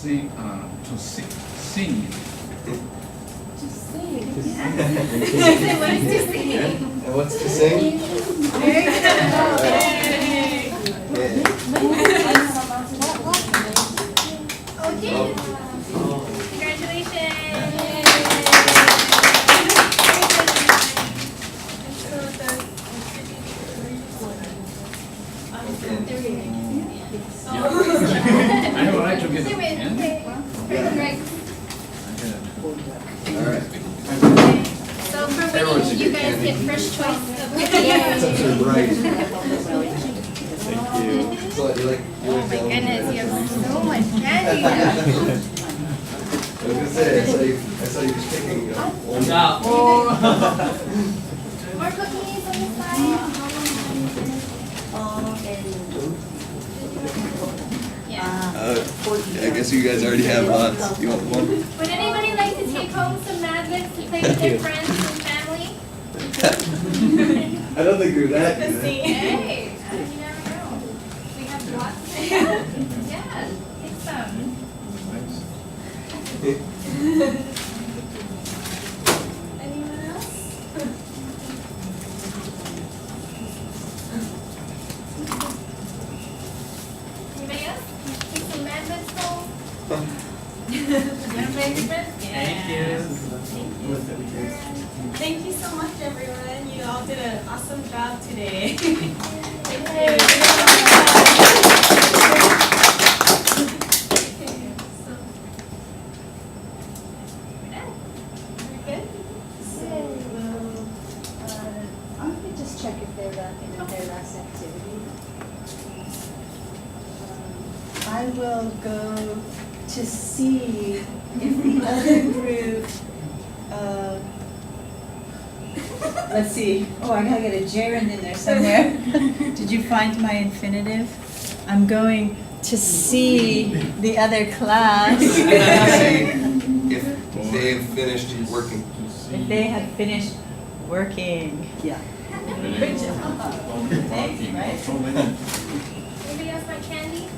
sing. To sing. Sing. To sing. What is to sing? And what's to sing? Very good. Okay. Congratulations. I would like to get the pen. All right. So for winning, you guys get first choice of It's up to Bryce. Thank you. So you like? Oh my goodness, you have so much candy. I was gonna say, I saw you just picking. More cookies on the side. Yeah. I guess you guys already have lots. You want one? Would anybody like to take home some magnets to play with their friends and family? I don't think you're that good. Hey, you never know. We have lots. Yeah, take some. Anyone else? Anybody else? Take some magnets home? You wanna play with your friends? Thank you. Thank you so much, everyone. You all did an awesome job today. Thank you. I'm gonna just check if they're wrapping up their last activity. I will go to see if the other group, let's see, oh, I gotta get a gerund in there somewhere. Did you find my infinitive? I'm going to see the other class. If they've finished working. If they have finished working. Yeah. Good job. Thanks, Bryce. Anybody else want candy?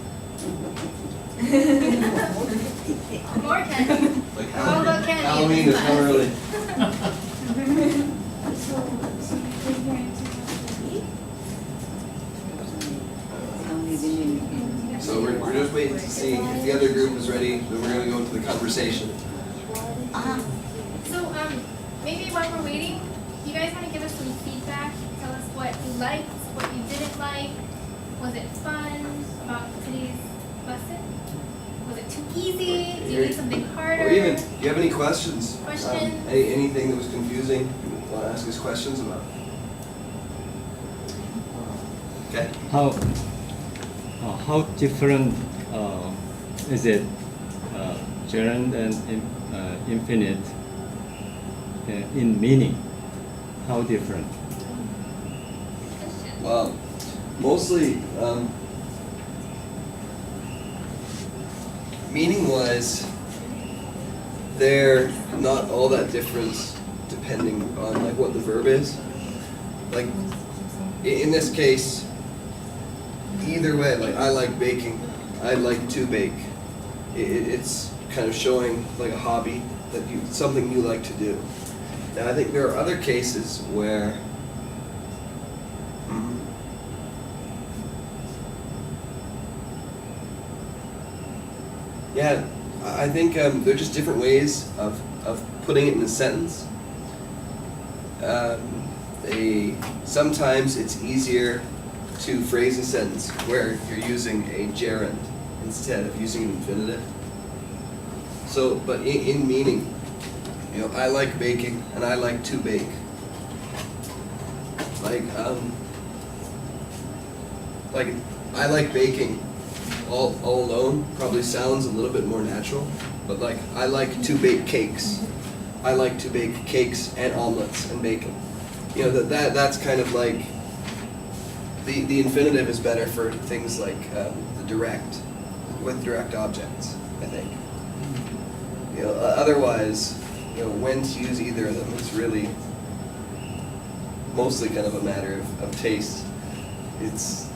More candy. Like All about candy. Halloween is not early. So we're just waiting to see if the other group is ready, then we're gonna go into the conversation. So, maybe while we're waiting, you guys want to give us some feedback? Tell us what you liked, what you didn't like. Was it fun about today's lesson? Was it too easy? Do you need something harder? Or even, do you have any questions? Questions? Anything that was confusing, you wanna ask us questions about? Okay. How different is it, gerund and infinite in meaning? How different? Well, mostly, meaning-wise, they're not all that different depending on like what the verb is. Like in this case, either way, like I like baking, I like to bake. It's kind of showing like a hobby that something you like to do. Now I think there are other cases where yeah, I think they're just different ways of putting it in a sentence. Sometimes it's easier to phrase a sentence where you're using a gerund instead of using an infinitive. So, but in meaning, you know, I like baking and I like to bake. Like I like baking all alone probably sounds a little bit more natural, but like I like to bake cakes. I like to bake cakes and omelets and bacon. You know, that's kind of like the infinitive is better for things like the direct, with direct objects, I think. You know, otherwise, you know, when to use either of them is really mostly kind of a matter of taste. It's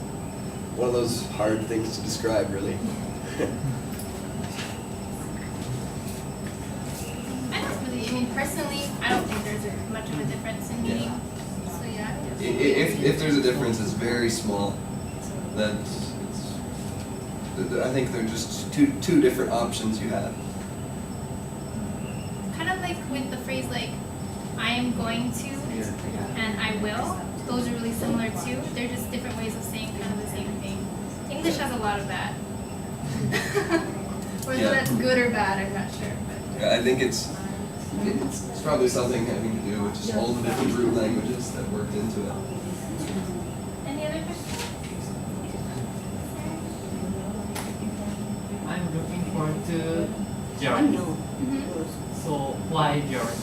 one of those hard things to describe, really. personally, I don't think there's much of a difference in meaning. So yeah. If there's a difference, it's very small. I think they're just two different options you have. Kind of like with the phrase like, I am going to and I will. Those are really similar too. They're just different ways of saying kind of the same thing. English has a lot of that. Whether that's good or bad, I'm not sure. But. Yeah, I think it's probably something having to do with just all the different root languages that worked into it. Any other questions? I'm looking forward to Jared. So why Jared?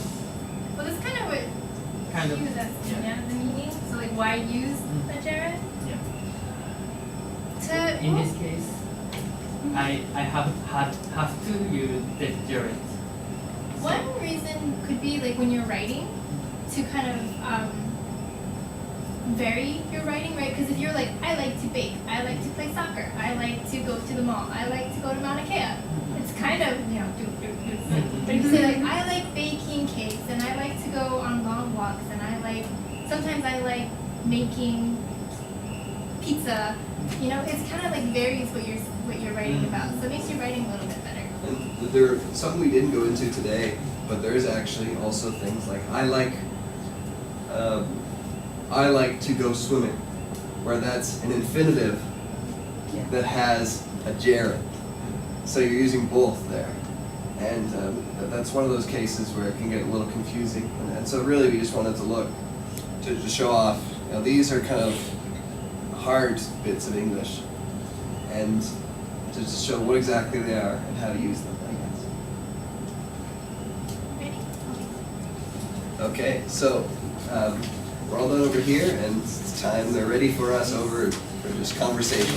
Well, that's kind of what Kind of. you that's the meaning. So like, why use a gerund? Yeah. To In this case, I have to use the gerund. one reason could be like when you're writing, to kind of vary your writing, right? Because if you're like, I like to bake, I like to play soccer, I like to go to the mall, I like to go to Mauna Kea. It's kind of, you know, do. But if you say like, I like baking cakes, and I like to go on long walks, and sometimes I like making pizza, you know, it's kind of like varies what you're writing about. So it makes your writing a little bit better. And there are something we didn't go into today, but there's actually also things like I like to go swimming, where that's an infinitive that has a gerund. So you're using both there. And that's one of those cases where it can get a little confusing. And so really we just wanted to look to show off, you know, these are kind of hard bits of English, and to just show what exactly they are and how to use them, I guess. Ready? Okay, so we're all done over here, and it's time they're ready for us over for just conversation.